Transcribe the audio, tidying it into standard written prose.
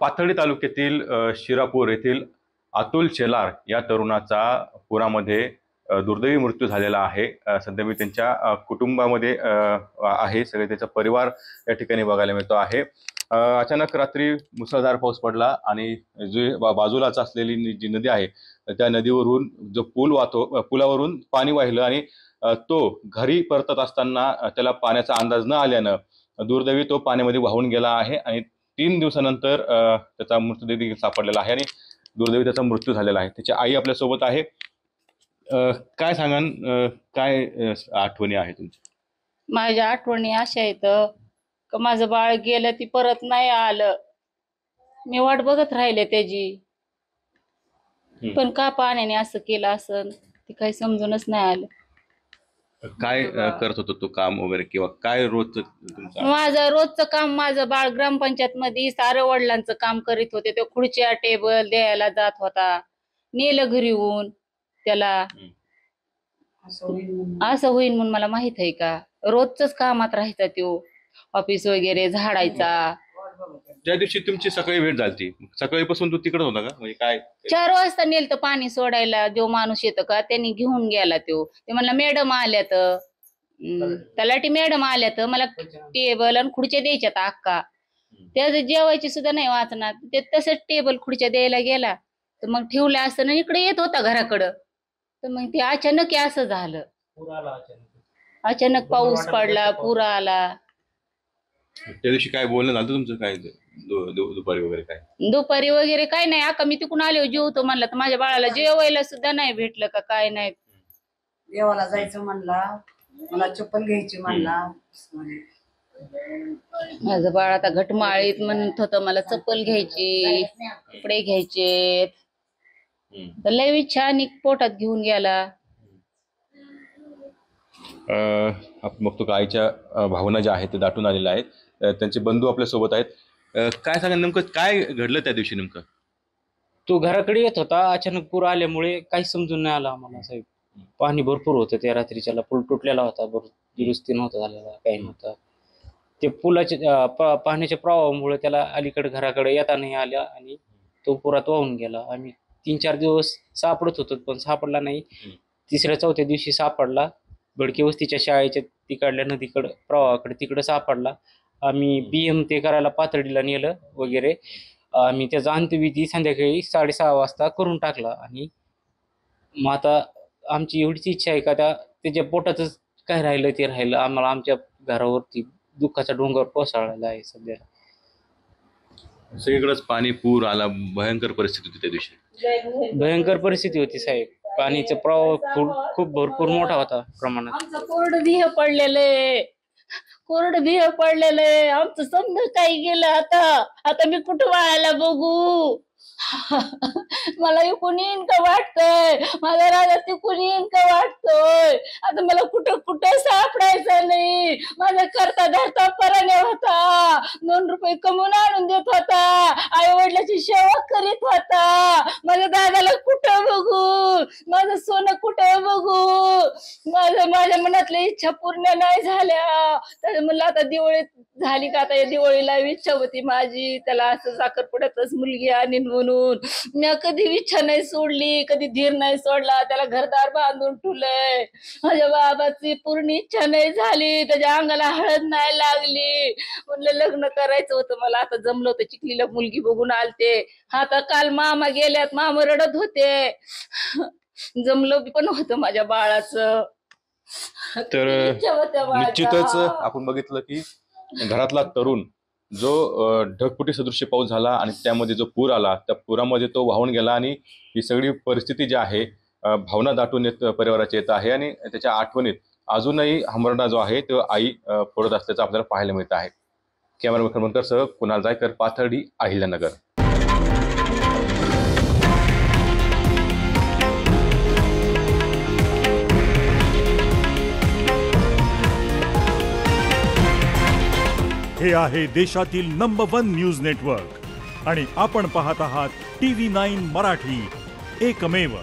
पाथर्डी तालुक्यातील शिरापूर येथील अतुल शेलार या तरुणाचा पुरामध्ये दुर्दैवी मृत्यू झालेला आहे। सध्या मी त्यांच्या कुटुंबामध्ये आहे, सगळे त्याचा परिवार या ठिकाणी बघायला मिळतो आहे। अचानक रात्री मुसळधार पाऊस पडला आणि जी बाजूलाच असलेली जी नदी आहे त्या नदीवरून जो पूल वाहतो पुलावरून पाणी वाहिलं आणि तो घरी परतत असताना त्याला पाण्याचा अंदाज न आल्यानं दुर्दैवी तो पाण्यामध्ये वाहून गेला आहे आणि 3 दिवसानंतर त्याचा मृतदेह देखील सापडलेला आहे आणि दुर्दैवी त्याचा मृत्यू झालेला आहे। त्याची आई आपल्या सोबत आहे। काय सांगान, काय आठवणी आहे तुमच्या? माझ्या आठवणी अशा आहेत का माझं बाळ गेलं ती परत नाही आलं, मी वाट बघत राहिले त्याची, पण का पाण्याने असं केलं असं ते काही समजूनच नाही आलं। काय करत होतो तो काम वगैरे किंवा काय रोजचं तुमचं? माझं रोजचं काम, माझं बाळ ग्रामपंचायत मध्ये सारं वडिलांचं काम करीत होते। तो खुर्च्या टेबल द्यायला जात होता, नेलं घरी येऊन त्याला, असं होईल म्हणून मला माहित आहे का? रोजच कामात राहायचा तो, ऑफिस वगैरे झाडायचा। ज्या दिवशी तुमची सकाळी भेट झाली सकाळीपासून तू तिकडे होता का? म्हणजे काय 4 वाजता नेलतं पाणी सोडायला, जो माणूस येतं का त्यांनी घेऊन गेला। तो ते म्हणला मॅडम आल्यात, तलाठी मॅडम आल्यात, मला टेबल आणि खुर्च्या द्यायच्यात अक्का। त्याचं जेवायची सुद्धा नाही वाचणार, ते तसंच टेबल खुर्च्या द्यायला गेला तर मग ठेवलं असं ना इकडे येत होता घराकडं, तर मग ते अचानक असं झालं। अचानक पाऊस पडला, पूर आला। त्या दिवशी काय बोलणं झालं तुमचं? काय दुपारी वगैरे काय? दुपारी वगैरे काय नाही अक्का, मी तिकडून आले जेवतो म्हणलं तर माझ्या बाळाला जेवायला सुद्धा नाही भेटलं का काय नाही। देवाला जायचं म्हणला, मला चप्पल घ्यायची म्हणला। माझं बाळ आता घटमाळीत म्हणत होतं मला चप्पल घ्यायची, कपडे घ्यायचे, तर लय इच्छा आणि पोटात घेऊन गेला। आपण बघतो का आईच्या भावना ज्या आहेत ते दाटून आलेल्या आहेत। त्यांचे बंधू आपल्या सोबत आहेत। काय सांगा नेमकं काय घडलं त्या दिवशी? नेमकं तो घराकडे येत होता, अचानक पूर आल्यामुळे काही समजून नाही आलं आम्हाला साहेब। पाणी भरपूर होतं त्या रात्रीच्याला, पूल तुटलेला होता, दुरुस्ती नव्हता झालेला, काही नव्हता। ते पुलाच्या पाण्याच्या प्रवाहामुळे त्याला अलीकडे घराकडे येता नाही आल्या आणि तो पुरात वाहून गेला। आम्ही 3-4 दिवस सापडत होतो पण सापडला नाही। 3ऱ्या-4थ्या दिवशी सापडला, बडकी वस्तीच्या शाळेच्या तिकडल्या नदीकडे प्रवाहाकडे तिकडे सापडला। आम्ही BM ते करायला पाथर्डीला नेलं वगैरे। आम्ही त्याचा अंत्यविधी संध्याकाळी 6:30 वाजता करून टाकला आणि मग आता आमची एवढीच इच्छा आहे का त्याच्या पोटातच काय राहिलं ते राहिलं। आम्हाला आमच्या घरावरती दुःखाचा डोंगर कोसळलेला आहे सध्या। सगळीकडेच पाणी पूर आला, भयंकर परिस्थिती होती त्या दिवशी। भयंकर परिस्थिती होती साहेब, पाणीचा प्रवाह खूप भरपूर मोठा होता प्रमाणात। आमचं कोरडं बिह पडलेलं, कोरडं बिह पडलेलं, आमचं समजा काही गेलं। आता मी कुठं वाळायला बघू? मला इकून येईन का वाटतंय, माझ्या राजा तिकून येईन का वाटतोय। आता मला कुठं कुठं सापडायचं नाही। माझा करता धरता पराने होता, 2 रुपये कमवून आणून देत होता, आई वडिलाची सेवा करीत होता। माझ्या दादाला कुठं बघू, माझं सोनं कुठं बघू? माझ्या मनातल्या इच्छा पूर्ण नाही झाल्या। तर म्हणलं आता दिवाळी झाली का, आता या दिवाळीला इच्छा होती माझी, त्याला असं साखरपुड्यातच मुलगी आणीन म्हणून। मी कधी इच्छा नाही सोडली, कधी धीर नाही सोडला, त्याला घरदार बांधून ठेवलंय। माझ्या बाबाची पूर्ण इच्छा नाही झाली, त्याच्या अंगाला हळद नाही लागली। म्हणलं लग्न करायचं होतं मला, आता जमलं होतं, चिखलीला मुलगी बघून आलते। आता काल मामा गेल्यात, मामा रडत होते, जमलं पण होतं माझ्या बाळाचं। तर निश्चितच आपण बघितलं की घरातला तरुण जो ढगफुटी सदृश्य पाऊस झाला आणि त्यामध्ये जो पूर आला, त्या पुरामध्ये तो वाहून गेला आणि ही सगळी परिस्थिती जी आहे भावना दाटून येत परिवाराची येत आहे आणि त्याच्या आठवणीत अजूनही हमरडा जो आहे तो आई फोडत असल्याचं आपल्याला पाहायला मिळत आहे। कॅमेरामॅन खरमनकर सह कुणाल जायकर, पाथर्डी, अहिल्यानगर। हे आहे देशातील नंबर 1 न्यूज नेटवर्क आणि आपण पाहत आहात TV9 मराठी, एकमेव।